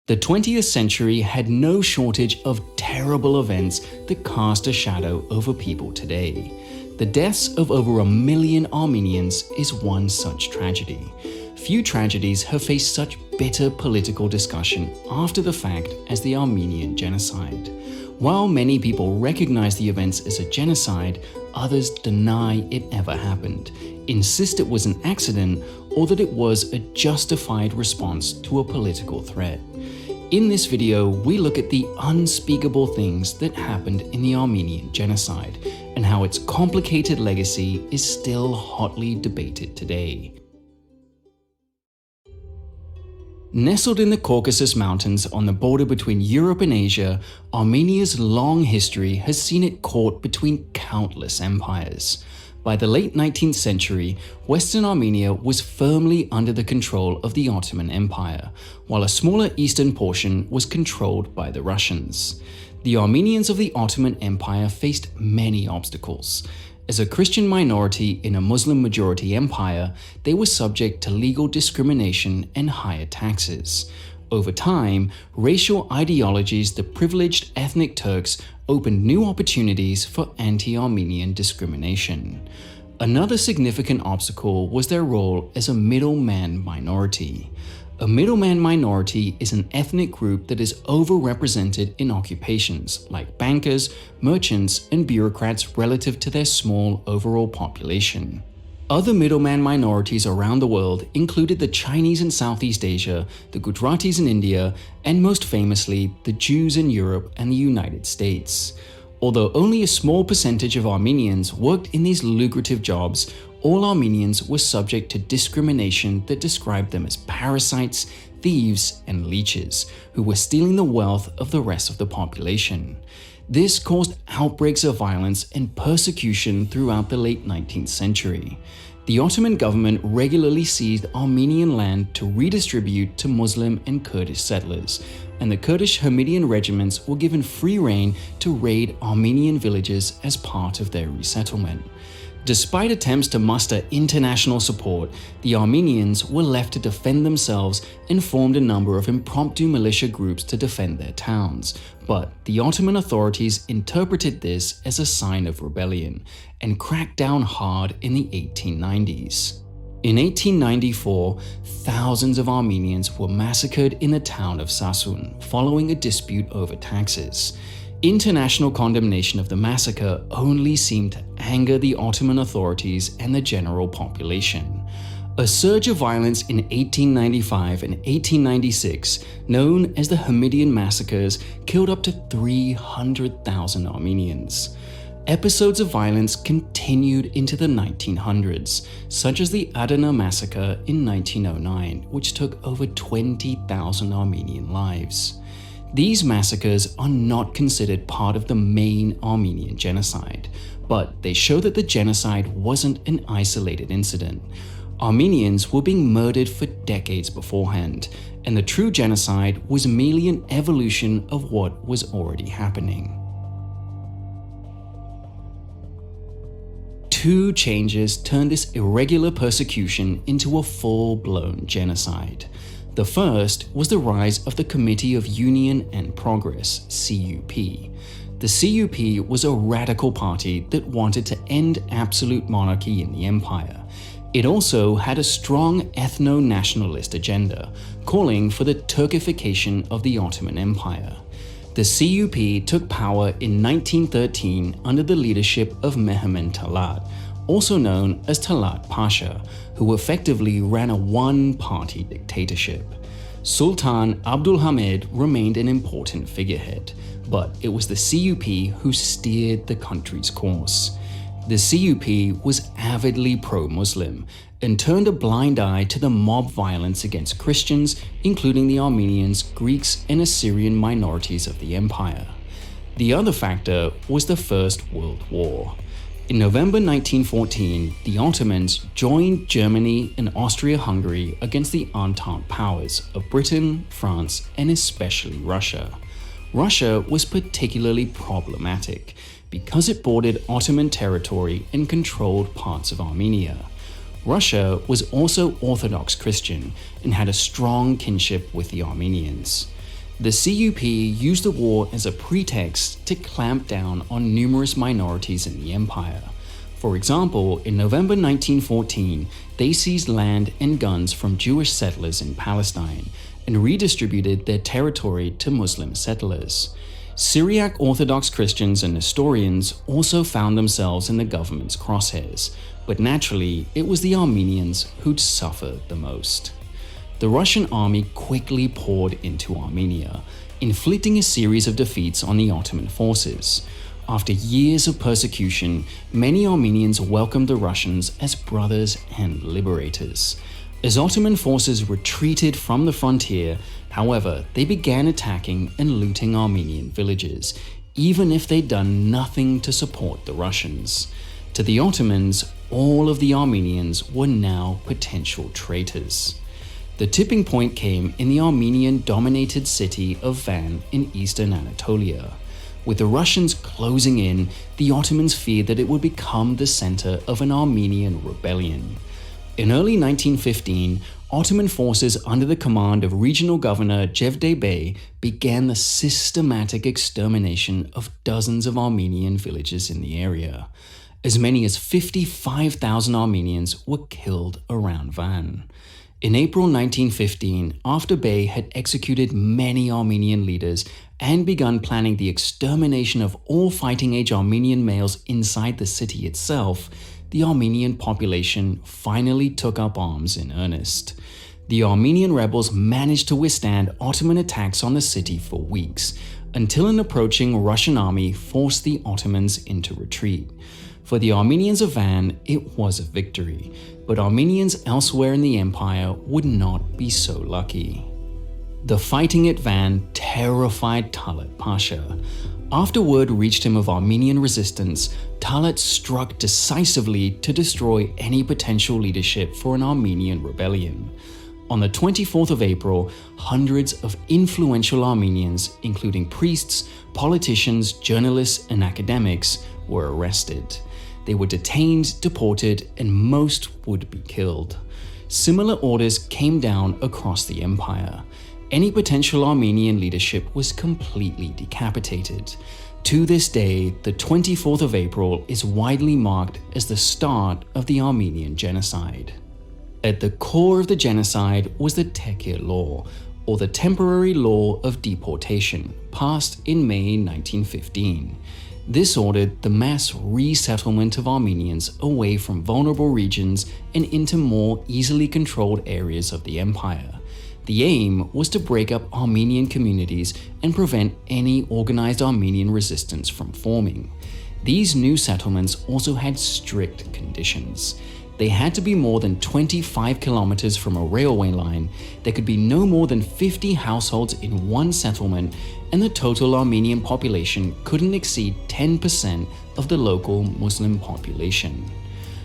The 20th century had no shortage of terrible events that cast a shadow over people today. The deaths of over 1 million Armenians is one such tragedy. Few tragedies have faced such bitter political discussion after the fact as the Armenian genocide. While many people recognize the events as a genocide, others deny it ever happened, insist it was an accident, or that it was a justified response to a political threat. In this video, we look at the unspeakable things that happened in the Armenian genocide and how its complicated legacy is still hotly debated today. Nestled in the Caucasus Mountains on the border between Europe and Asia, Armenia's long history has seen it caught between countless empires. By the late 19th century, Western Armenia was firmly under the control of the Ottoman Empire, while a smaller eastern portion was controlled by the Russians. The Armenians of the Ottoman Empire faced many obstacles. As a Christian minority in a Muslim-majority empire, they were subject to legal discrimination and higher taxes. Over time, racial ideologies that privileged ethnic Turks opened new opportunities for anti-Armenian discrimination. Another significant obstacle was their role as a middleman minority. A middleman minority is an ethnic group that is overrepresented in occupations like bankers, merchants, and bureaucrats relative to their small overall population. Other middleman minorities around the world included the Chinese in Southeast Asia, the Gujaratis in India, and most famously, the Jews in Europe and the United States. Although only a small percentage of Armenians worked in these lucrative jobs, all Armenians were subject to discrimination that described them as parasites, thieves, and leeches, who were stealing the wealth of the rest of the population. This caused outbreaks of violence and persecution throughout the late 19th century. The Ottoman government regularly seized Armenian land to redistribute to Muslim and Kurdish settlers, and the Kurdish Hamidian regiments were given free rein to raid Armenian villages as part of their resettlement. Despite attempts to muster international support, the Armenians were left to defend themselves and formed a number of impromptu militia groups to defend their towns. But the Ottoman authorities interpreted this as a sign of rebellion and cracked down hard in the 1890s. In 1894, thousands of Armenians were massacred in the town of Sasun following a dispute over taxes. International condemnation of the massacre only seemed to anger the Ottoman authorities and the general population. A surge of violence in 1895 and 1896, known as the Hamidian massacres, killed up to 300,000 Armenians. Episodes of violence continued into the 1900s, such as the Adana massacre in 1909, which took over 20,000 Armenian lives. These massacres are not considered part of the main Armenian genocide, but they show that the genocide wasn't an isolated incident. Armenians were being murdered for decades beforehand, and the true genocide was merely an evolution of what was already happening. Two changes turned this irregular persecution into a full-blown genocide. The first was the rise of the Committee of Union and Progress, CUP. The CUP was a radical party that wanted to end absolute monarchy in the empire. It also had a strong ethno-nationalist agenda, calling for the Turkification of the Ottoman Empire. The CUP took power in 1913 under the leadership of Mehmed Talat, also known as Talat Pasha, who effectively ran a one-party dictatorship. Sultan Abdulhamid remained an important figurehead, but it was the CUP who steered the country's course. The CUP was avidly pro-Muslim and turned a blind eye to the mob violence against Christians, including the Armenians, Greeks, and Assyrian minorities of the empire. The other factor was the First World War. In November 1914, the Ottomans joined Germany and Austria-Hungary against the Entente powers of Britain, France, and especially Russia. Russia was particularly problematic because it bordered Ottoman territory and controlled parts of Armenia. Russia was also Orthodox Christian and had a strong kinship with the Armenians. The CUP used the war as a pretext to clamp down on numerous minorities in the empire. For example, in November 1914, they seized land and guns from Jewish settlers in Palestine and redistributed their territory to Muslim settlers. Syriac Orthodox Christians and Nestorians also found themselves in the government's crosshairs, but naturally, it was the Armenians who'd suffer the most. The Russian army quickly poured into Armenia, inflicting a series of defeats on the Ottoman forces. After years of persecution, many Armenians welcomed the Russians as brothers and liberators. As Ottoman forces retreated from the frontier, however, they began attacking and looting Armenian villages, even if they'd done nothing to support the Russians. To the Ottomans, all of the Armenians were now potential traitors. The tipping point came in the Armenian-dominated city of Van in eastern Anatolia. With the Russians closing in, the Ottomans feared that it would become the center of an Armenian rebellion. In early 1915, Ottoman forces under the command of regional governor Jevdej Bey began the systematic extermination of dozens of Armenian villages in the area. As many as 55,000 Armenians were killed around Van. In April 1915, after Bey had executed many Armenian leaders and begun planning the extermination of all fighting-age Armenian males inside the city itself, the Armenian population finally took up arms in earnest. The Armenian rebels managed to withstand Ottoman attacks on the city for weeks, until an approaching Russian army forced the Ottomans into retreat. For the Armenians of Van, it was a victory, but Armenians elsewhere in the empire would not be so lucky. The fighting at Van terrified Talat Pasha. After word reached him of Armenian resistance, Talat struck decisively to destroy any potential leadership for an Armenian rebellion. On the 24th of April, hundreds of influential Armenians, including priests, politicians, journalists, and academics, were arrested. They were detained, deported, and most would be killed. Similar orders came down across the empire. Any potential Armenian leadership was completely decapitated. To this day, the 24th of April is widely marked as the start of the Armenian genocide. At the core of the genocide was the Tekir law, or the temporary law of deportation, passed in May 1915. This ordered the mass resettlement of Armenians away from vulnerable regions and into more easily controlled areas of the empire. The aim was to break up Armenian communities and prevent any organized Armenian resistance from forming. These new settlements also had strict conditions. They had to be more than 25 kilometers from a railway line, there could be no more than 50 households in one settlement, and the total Armenian population couldn't exceed 10% of the local Muslim population.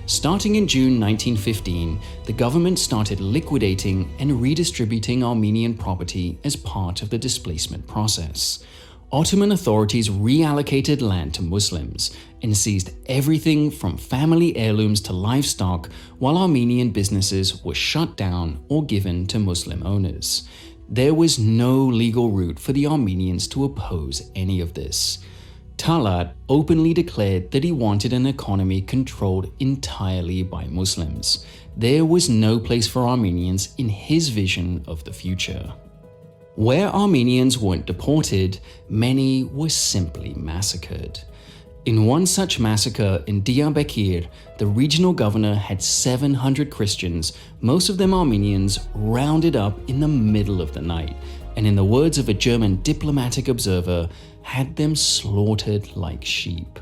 Starting in June 1915, the government started liquidating and redistributing Armenian property as part of the displacement process. Ottoman authorities reallocated land to Muslims and seized everything from family heirlooms to livestock, while Armenian businesses were shut down or given to Muslim owners. There was no legal route for the Armenians to oppose any of this. Talat openly declared that he wanted an economy controlled entirely by Muslims. There was no place for Armenians in his vision of the future. Where Armenians weren't deported, many were simply massacred. In one such massacre in Diyarbakir, the regional governor had 700 Christians, most of them Armenians, rounded up in the middle of the night, and in the words of a German diplomatic observer, had them slaughtered like sheep.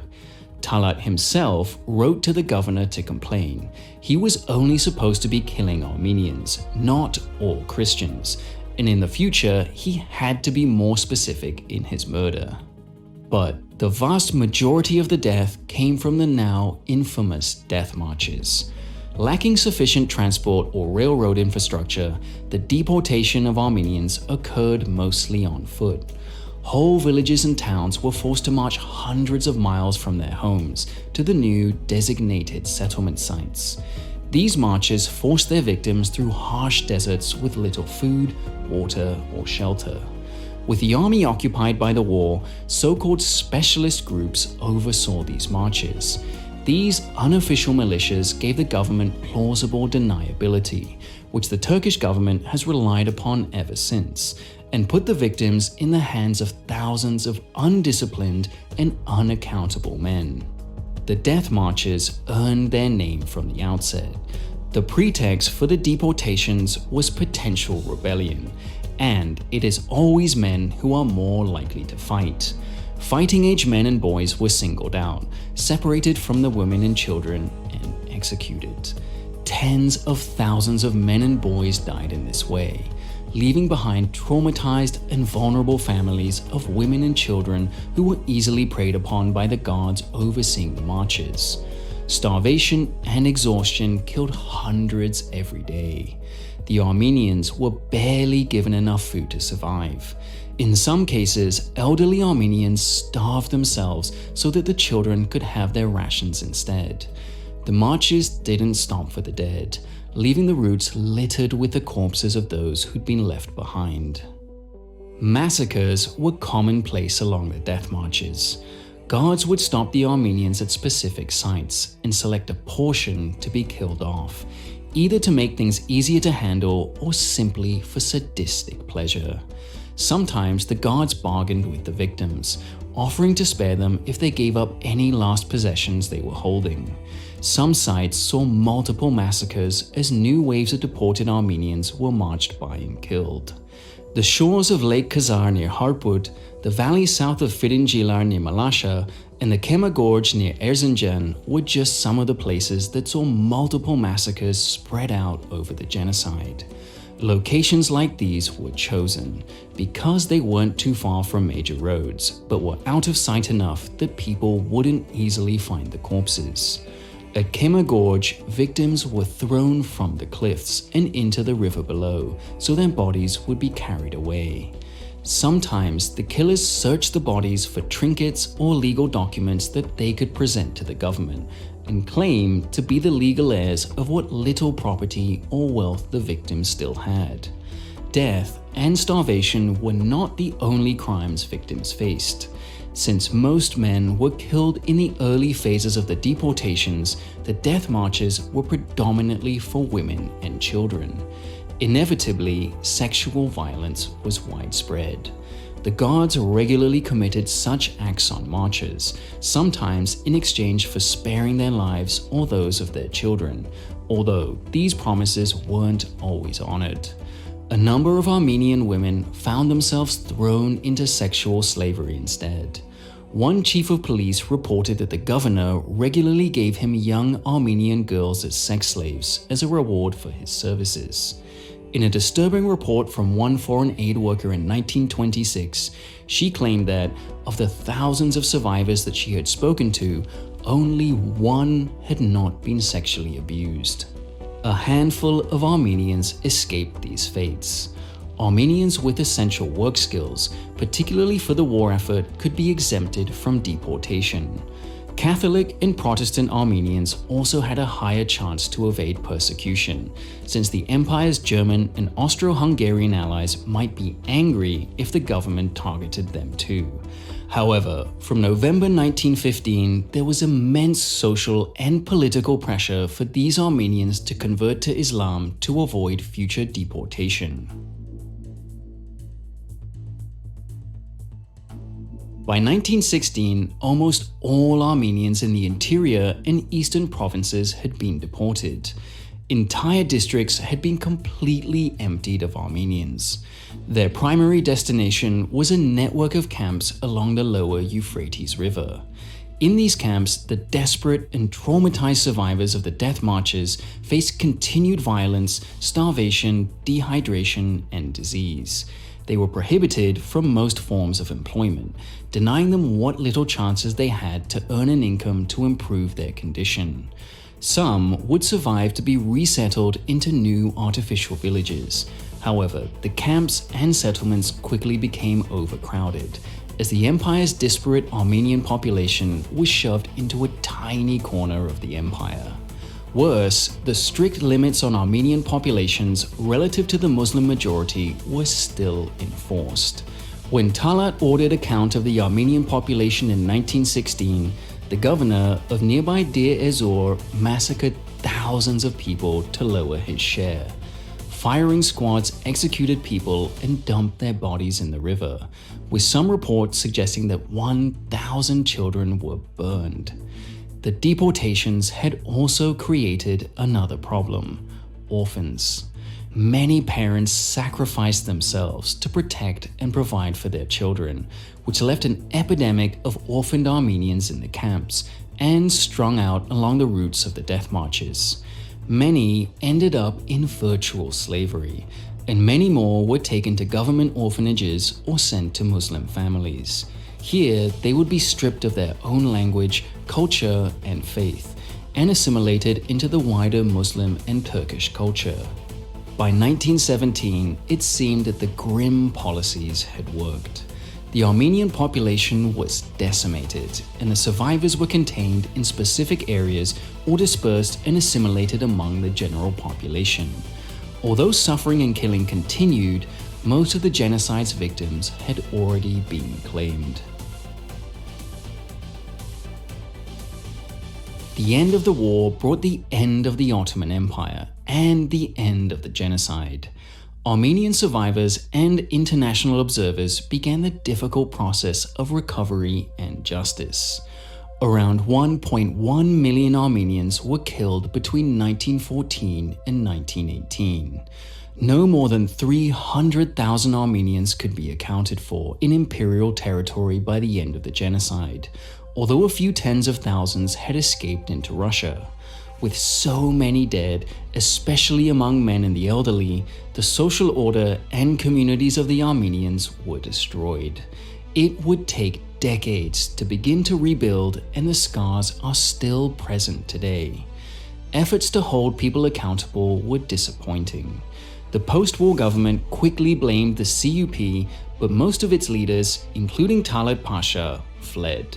Talat himself wrote to the governor to complain. He was only supposed to be killing Armenians, not all Christians, and in the future, he had to be more specific in his murder. But the vast majority of the death came from the now infamous death marches. Lacking sufficient transport or railroad infrastructure, the deportation of Armenians occurred mostly on foot. Whole villages and towns were forced to march hundreds of miles from their homes to the new designated settlement sites. These marches forced their victims through harsh deserts with little food, water, or shelter. With the army occupied by the war, so-called specialist groups oversaw these marches. These unofficial militias gave the government plausible deniability, which the Turkish government has relied upon ever since, and put the victims in the hands of thousands of undisciplined and unaccountable men. The death marches earned their name from the outset. The pretext for the deportations was potential rebellion, and it is always men who are more likely to fight. Fighting-age men and boys were singled out, separated from the women and children, and executed. Tens of thousands of men and boys died in this way, leaving behind traumatized and vulnerable families of women and children who were easily preyed upon by the guards overseeing the marches. Starvation and exhaustion killed hundreds every day. The Armenians were barely given enough food to survive. In some cases, elderly Armenians starved themselves so that the children could have their rations instead. The marches didn't stop for the dead, leaving the routes littered with the corpses of those who'd been left behind. Massacres were commonplace along the death marches. Guards would stop the Armenians at specific sites and select a portion to be killed off, either to make things easier to handle or simply for sadistic pleasure. Sometimes the guards bargained with the victims, offering to spare them if they gave up any last possessions they were holding. Some sites saw multiple massacres as new waves of deported Armenians were marched by and killed. The shores of Lake Khazar near Harput, the valley south of Firingilar near Malasha, and the Kema Gorge near Erzincan were just some of the places that saw multiple massacres spread out over the genocide. Locations like these were chosen because they weren't too far from major roads, but were out of sight enough that people wouldn't easily find the corpses. At Kema Gorge, victims were thrown from the cliffs and into the river below, so their bodies would be carried away. Sometimes the killers searched the bodies for trinkets or legal documents that they could present to the government, and claimed to be the legal heirs of what little property or wealth the victims still had. Death and starvation were not the only crimes victims faced. Since most men were killed in the early phases of the deportations, the death marches were predominantly for women and children. Inevitably, sexual violence was widespread. The guards regularly committed such acts on marches, sometimes in exchange for sparing their lives or those of their children, although these promises weren't always honored. A number of Armenian women found themselves thrown into sexual slavery instead. One chief of police reported that the governor regularly gave him young Armenian girls as sex slaves as a reward for his services. In a disturbing report from one foreign aid worker in 1926, she claimed that of the thousands of survivors that she had spoken to, only one had not been sexually abused. A handful of Armenians escaped these fates. Armenians with essential work skills, particularly for the war effort, could be exempted from deportation. Catholic and Protestant Armenians also had a higher chance to evade persecution, since the empire's German and Austro-Hungarian allies might be angry if the government targeted them too. However, from November 1915, there was immense social and political pressure for these Armenians to convert to Islam to avoid future deportation. By 1916, almost all Armenians in the interior and eastern provinces had been deported. Entire districts had been completely emptied of Armenians. Their primary destination was a network of camps along the lower Euphrates River. In these camps, the desperate and traumatized survivors of the death marches faced continued violence, starvation, dehydration, and disease. They were prohibited from most forms of employment, denying them what little chances they had to earn an income to improve their condition. Some would survive to be resettled into new artificial villages. However, the camps and settlements quickly became overcrowded, as the empire's disparate Armenian population was shoved into a tiny corner of the empire. Worse, the strict limits on Armenian populations relative to the Muslim majority were still enforced. When Talat ordered a count of the Armenian population in 1916, the governor of nearby Deir ez-Zor massacred thousands of people to lower his share. Firing squads executed people and dumped their bodies in the river, with some reports suggesting that 1,000 children were burned. The deportations had also created another problem: orphans. Many parents sacrificed themselves to protect and provide for their children, which left an epidemic of orphaned Armenians in the camps and strung out along the routes of the death marches. Many ended up in virtual slavery, and many more were taken to government orphanages or sent to Muslim families. Here, they would be stripped of their own language, culture, and faith, and assimilated into the wider Muslim and Turkish culture. By 1917, it seemed that the grim policies had worked. The Armenian population was decimated, and the survivors were contained in specific areas or dispersed and assimilated among the general population. Although suffering and killing continued, most of the genocide's victims had already been claimed. The end of the war brought the end of the Ottoman Empire and the end of the genocide. Armenian survivors and international observers began the difficult process of recovery and justice. Around 1.1 million Armenians were killed between 1914 and 1918. No more than 300,000 Armenians could be accounted for in imperial territory by the end of the genocide, although a few tens of thousands had escaped into Russia. With so many dead, especially among men and the elderly, the social order and communities of the Armenians were destroyed. It would take decades to begin to rebuild, and the scars are still present today. Efforts to hold people accountable were disappointing. The post-war government quickly blamed the CUP, but most of its leaders, including Talat Pasha, fled.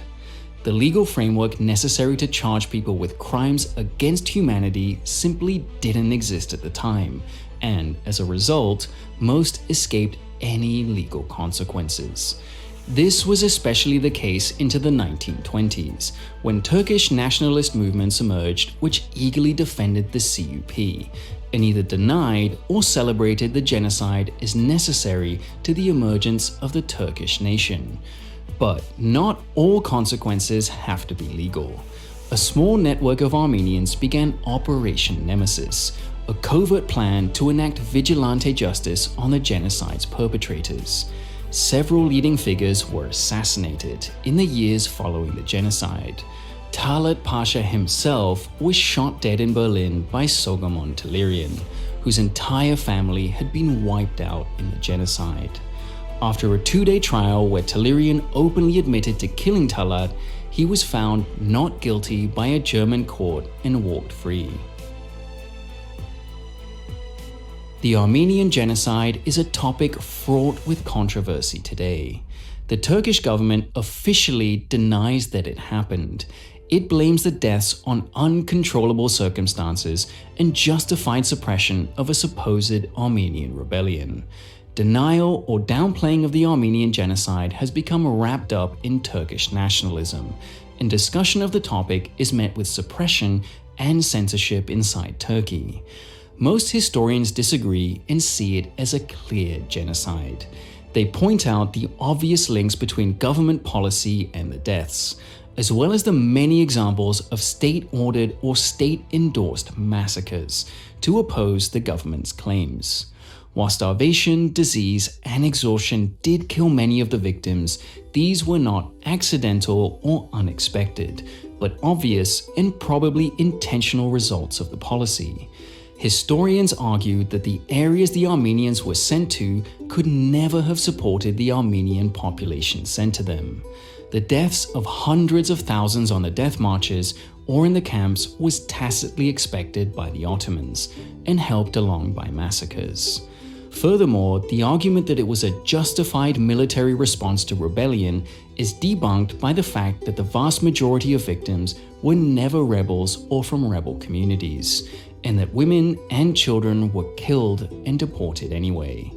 The legal framework necessary to charge people with crimes against humanity simply didn't exist at the time, and as a result, most escaped any legal consequences. This was especially the case into the 1920s, when Turkish nationalist movements emerged which eagerly defended the CUP, and either denied or celebrated the genocide as necessary to the emergence of the Turkish nation. But not all consequences have to be legal. A small network of Armenians began Operation Nemesis, a covert plan to enact vigilante justice on the genocide's perpetrators. Several leading figures were assassinated in the years following the genocide. Talat Pasha himself was shot dead in Berlin by Sogomon Tehlirian, whose entire family had been wiped out in the genocide. After a 2-day trial where Tehlirian openly admitted to killing Talat, he was found not guilty by a German court and walked free. The Armenian genocide is a topic fraught with controversy today. The Turkish government officially denies that it happened. It blames the deaths on uncontrollable circumstances and justified suppression of a supposed Armenian rebellion. Denial or downplaying of the Armenian genocide has become wrapped up in Turkish nationalism, and discussion of the topic is met with suppression and censorship inside Turkey. Most historians disagree and see it as a clear genocide. They point out the obvious links between government policy and the deaths, as well as the many examples of state-ordered or state-endorsed massacres to oppose the government's claims. While starvation, disease, and exhaustion did kill many of the victims, these were not accidental or unexpected, but obvious and probably intentional results of the policy. Historians argued that the areas the Armenians were sent to could never have supported the Armenian population sent to them. The deaths of hundreds of thousands on the death marches or in the camps was tacitly expected by the Ottomans and helped along by massacres. Furthermore, the argument that it was a justified military response to rebellion is debunked by the fact that the vast majority of victims were never rebels or from rebel communities, and that women and children were killed and deported anyway.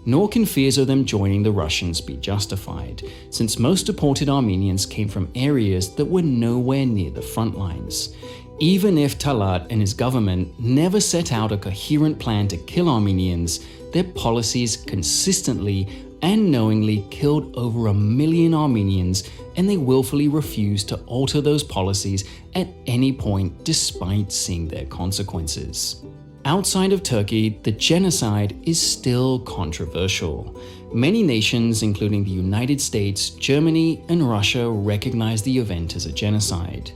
nor can fears of them joining the Russians be justified, since most deported Armenians came from areas that were nowhere near the front lines. Even if Talat and his government never set out a coherent plan to kill Armenians, their policies consistently and knowingly killed over 1 million Armenians, and they willfully refused to alter those policies at any point despite seeing their consequences. Outside of Turkey, the genocide is still controversial. Many nations, including the United States, Germany, and Russia, recognize the event as a genocide.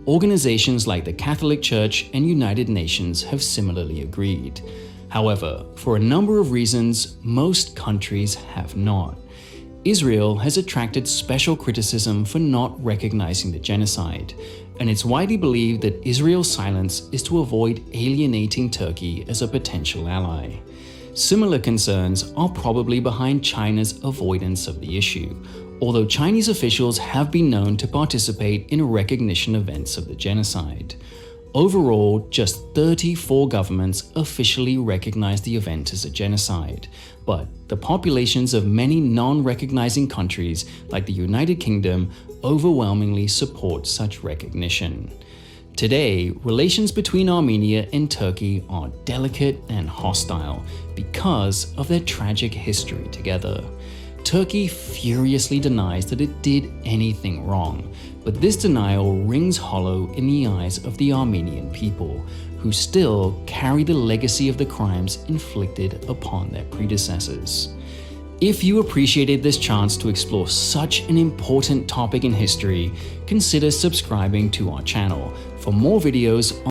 Organizations like the Catholic Church and United Nations have similarly agreed. However, for a number of reasons, most countries have not. Israel has attracted special criticism for not recognizing the genocide, and it's widely believed that Israel's silence is to avoid alienating Turkey as a potential ally. Similar concerns are probably behind China's avoidance of the issue, although Chinese officials have been known to participate in recognition events of the genocide. Overall, just 34 governments officially recognize the event as a genocide, but the populations of many non-recognizing countries, like the United Kingdom, overwhelmingly support such recognition. Today, relations between Armenia and Turkey are delicate and hostile because of their tragic history together. Turkey furiously denies that it did anything wrong, but this denial rings hollow in the eyes of the Armenian people, who still carry the legacy of the crimes inflicted upon their predecessors. If you appreciated this chance to explore such an important topic in history, consider subscribing to our channel for more videos on